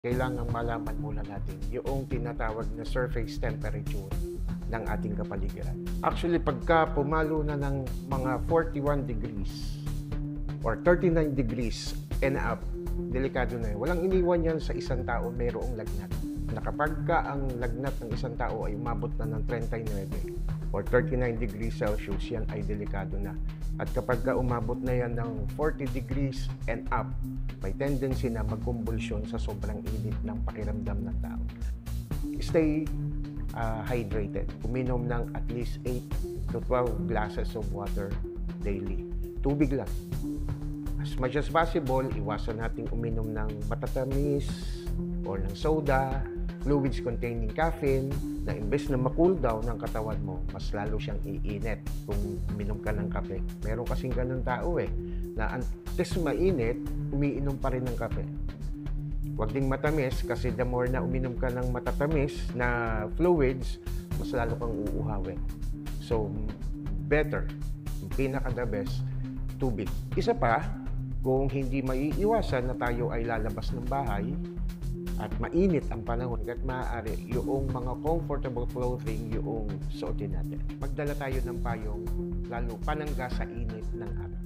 kailangang malaman muna natin yung tinatawag na surface temperature ng ating kapaligiran. Actually, pagka pumalo na ng mga 41 degrees or 39 degrees and up, delikado na yun. Walang iniwan yan sa isang tao mayroong lagnat. Na kapag ang lagnat ng isang tao ay umabot na ng 39 or 39 degrees Celsius, yan ay delikado na. At kapag umabot na yan ng 40 degrees and up, may tendency na magkumbulsyon sa sobrang init ng pakiramdam ng tao. Stay hydrated. Uminom ng at least 8 to 12 glasses of water daily. Tubig lang. As much as possible, iwasan nating uminom ng matatamis or ng soda, fluids containing caffeine, na imbes na ma-cool down ng katawan mo, mas lalo siyang iinit kung uminom ka ng kape. Meron kasing ganun tao na antes mainit, umiinom pa rin ng kape. Huwag ding matamis kasi the more na uminom ka ng matatamis na fluids, mas lalo kang uuhawin. So, better, pinaka-the best, tubig. Isa pa, kung hindi maiiwasan na tayo ay lalabas ng bahay at mainit ang panahon at maaari yung mga comfortable clothing yung suotin natin. Magdala tayo ng payong lalo panangga sa init ng araw.